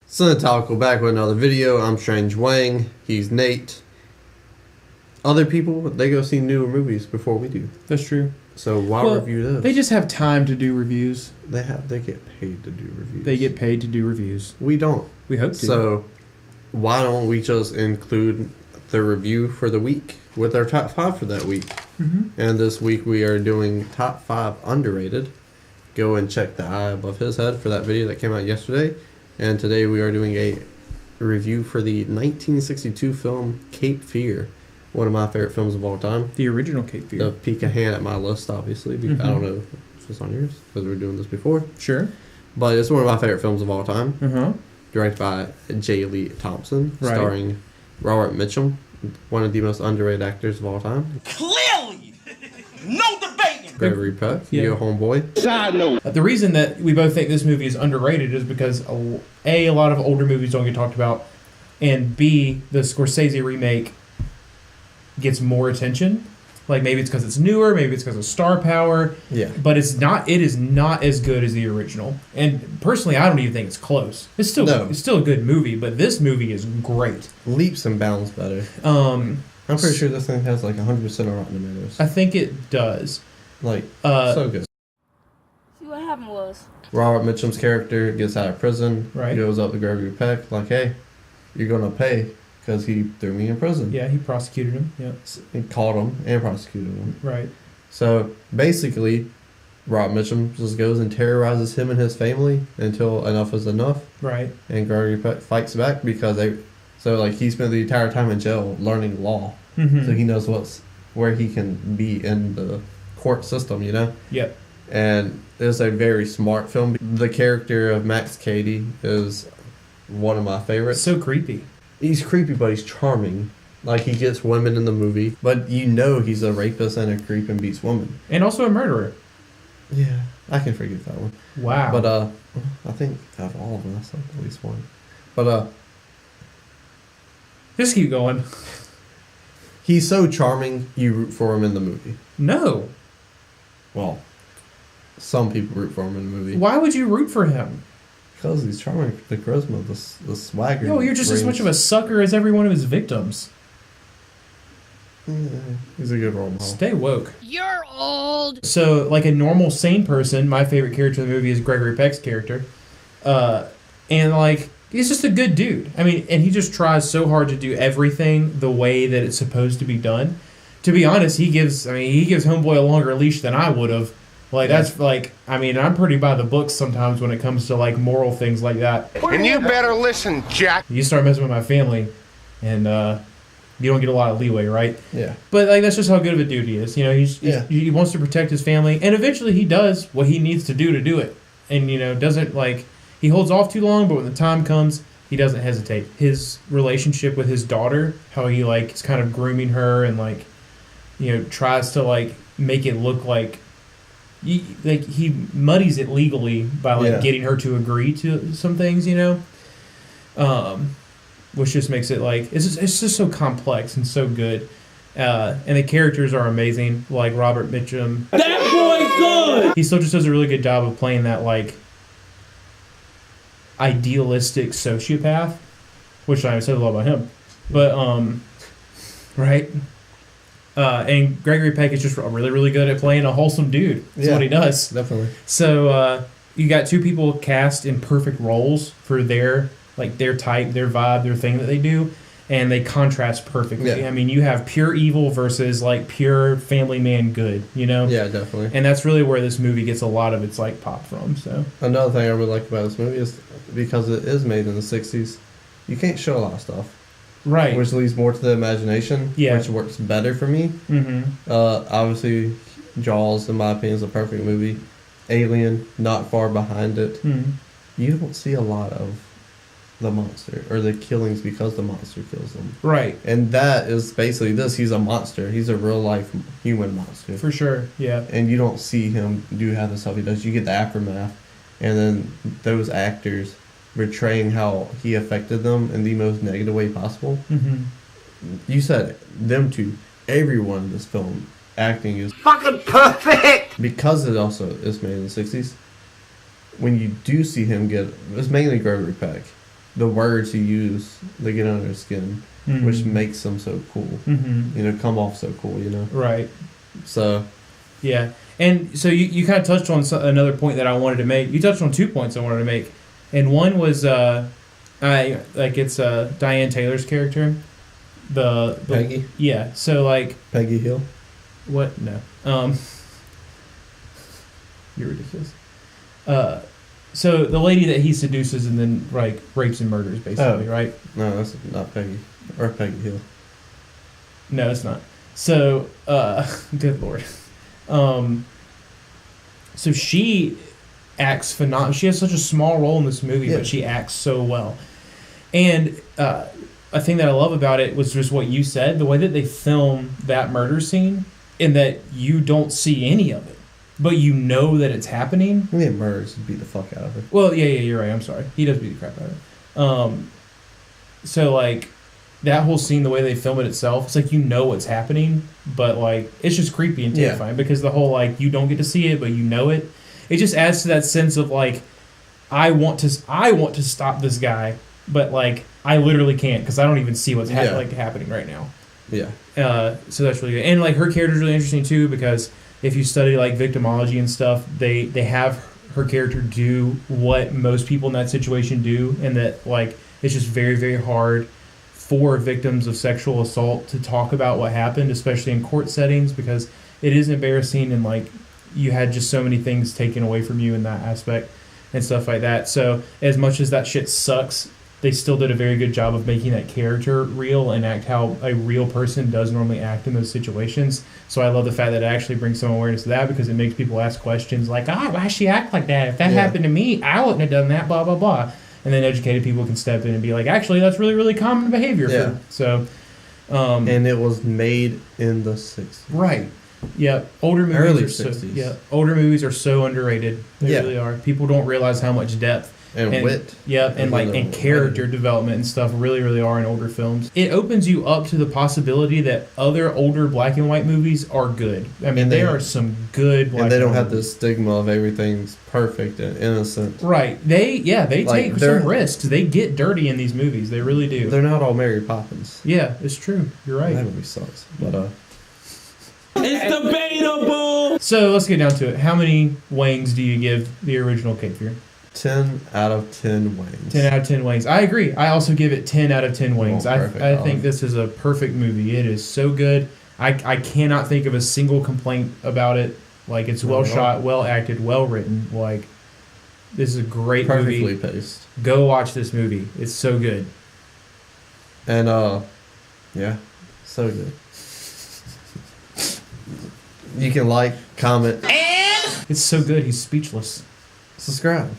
Cinetalk, back with another video. I'm Strange Wang. He's Nate. Other people, they go see newer movies before we do. That's true. So why review this? They just have time to do reviews. They get paid to do reviews. They get paid to do reviews. We don't. We hope to. So why don't we just include the review for the week with our top 5 for that week? Mm-hmm. And this week we are doing top 5 underrated. Go and check the eye above his head for that video that came out yesterday. And today we are doing a review for the 1962 film Cape Fear. One of my favorite films of all time. The original Cape Fear. The peek a hand at my list, obviously. Because I don't know if it's on yours, because we were doing this before. Sure. But it's one of my favorite films of all time. Uh-huh. Directed by J. Lee Thompson. Right. Starring Robert Mitchum, one of the most underrated actors of all time. Clearly! No debating! Gregory Peck, Yeah. your homeboy. Side note. The reason that we both think this movie is underrated is because A, lot of older movies don't get talked about, and B, the Scorsese remake gets more attention. Like, maybe it's because it's newer, maybe it's because of star power. Yeah. But it is not as good as the original. And personally, I don't even think it's close. It's still a good movie, but this movie is great. Leaps and bounds better. I'm pretty sure this thing has like 100% on Rotten Tomatoes. I think it does. Like, so good. See, what happened was, Robert Mitchum's character gets out of prison. Right. Goes up to Gregory Peck, like, hey, you're going to pay because he threw me in prison. Yeah, he prosecuted him. Yeah. He caught him and prosecuted him. Right. So basically, Robert Mitchum just goes and terrorizes him and his family until enough is enough. Right. And Gregory Peck fights back because he spent the entire time in jail learning law. Mm-hmm. So he knows where he can be in the court system, you know? Yep. And it's a very smart film. The character of Max Cady is one of my favorites. So creepy. He's creepy, but he's charming. Like, he gets women in the movie, but you know he's a rapist and a creep and beats women. And also a murderer. Yeah, I can forgive that one. Wow. But, I think out of all of them, that's like at least one. But, just keep going. he's so charming, you root for him in the movie. No. Well, some people root for him in the movie. Why would you root for him? Because he's charming, the charisma, the swagger. Yo, you're just as much of a sucker as every one of his victims. Yeah, he's a good role model. Stay woke. you're old. So, like a normal, sane person, my favorite character in the movie is Gregory Peck's character. And, like, he's just a good dude. I mean, and he just tries so hard to do everything the way that it's supposed to be done. To be honest, he gives Homeboy a longer leash than I would have. Like, that's, like, I mean, I'm pretty by the books sometimes when it comes to, like, moral things like that. And you better listen, Jack. You start messing with my family, and you don't get a lot of leeway, right? Yeah. But, like, that's just how good of a dude he is. You know, he wants to protect his family, and eventually he does what he needs to do it. And, you know, doesn't, like, he holds off too long, but when the time comes, he doesn't hesitate. His relationship with his daughter, how he, like, is kind of grooming her and, like, you know, tries to, like, make it look like he muddies it legally by, like, getting her to agree to some things, you know? Which just makes it, like, it's just so complex and so good. And the characters are amazing, like Robert Mitchum. That boy's good! He still just does a really good job of playing that, like, idealistic sociopath, which I said a lot about him. But, right? And Gregory Peck is just really, really good at playing a wholesome dude. That's what he does. Definitely. So you got two people cast in perfect roles for their type, their vibe, their thing that they do, and they contrast perfectly. Yeah. I mean, you have pure evil versus, like, pure family man good, you know? Yeah, definitely. And that's really where this movie gets a lot of its, like, pop from. So Another thing I really like about this movie is because it is made in the 60s, you can't show a lot of stuff. right. Which leads more to the imagination, Yeah. which works better for me. Mm-hmm. Obviously, Jaws, in my opinion, is a perfect movie. Alien, not far behind it. Mm-hmm. You don't see a lot of the monster, or the killings because the monster kills them. Right. And that is basically this. He's a monster. He's a real-life human monster. For sure. Yeah. And you don't see him do half the stuff he does. You get the aftermath. And then those actors portraying how he affected them in the most negative way possible. Mm-hmm. You said it, them two. Everyone in this film acting is Fucking perfect! because it also is made in the 60s. when you do see him get, it's mainly Gregory Peck. The words he used, they get under his skin, which makes him so cool. You know, come off so cool. You know. Right. So. Yeah, and so you kind of touched on another point that I wanted to make. You touched on 2 points I wanted to make, and one was it's Diane Taylor's character, the Peggy. Yeah, so like Peggy Hill. What? No. You're ridiculous. So the lady that he seduces and then like rapes and murders, basically, right? No, that's not Peggy or Peggy Hill. No, it's not. So, good lord. So she acts phenomenal. She has such a small role in this movie, but she acts so well. And a thing that I love about it was just what you said, the way that they film that murder scene, in that you don't see any of it, but you know that it's happening. I mean, murders beat the fuck out of her. Well, yeah, you're right. I'm sorry. He does beat the crap out of her. So like that whole scene, the way they film it itself, it's like you know what's happening, but like it's just creepy and terrifying because the whole like you don't get to see it, but you know it. It just adds to that sense of like I want to stop this guy, but like I literally can't because I don't even see what's happening right now. Yeah. So that's really good, and like her character's really interesting too because if you study like victimology and stuff, they have her character do what most people in that situation do, and that like it's just very, very hard for victims of sexual assault to talk about what happened, especially in court settings, because it is embarrassing and like you had just so many things taken away from you in that aspect and stuff like that. So as much as that shit sucks, they still did a very good job of making that character real and act how a real person does normally act in those situations. So I love the fact that it actually brings some awareness to that because it makes people ask questions like, why she act like that? If that happened to me, I wouldn't have done that, blah, blah, blah. And then educated people can step in and be like, actually, that's really, really common behavior. Yeah. And it was made in the 60s. Right. Yeah. Older movies Early are 60s. Older movies are so underrated. They really are. People don't realize how much depth and wit. Yeah, and character development and stuff really, really are in older films. It opens you up to the possibility that other older black and white movies are good. I mean, there are some good black and white movies. And they don't have the stigma of everything's perfect and innocent. Right. They take some risks. They get dirty in these movies. They really do. They're not all Mary Poppins. Yeah, it's true. You're right. That movie sucks. But it's debatable. So let's get down to it. How many wangs do you give the original Cape Fear? 10 out of 10 wangs. 10 out of 10 wangs. I agree. I also give it 10 out of 10 wangs. Oh, I think this is a perfect movie. It is so good. I cannot think of a single complaint about it. Like, it's well shot, well acted, well written. Like, this is a great movie. Perfectly paced. Go watch this movie. It's so good. And, yeah, so good. You can like, comment. It's so good, he's speechless. Subscribe.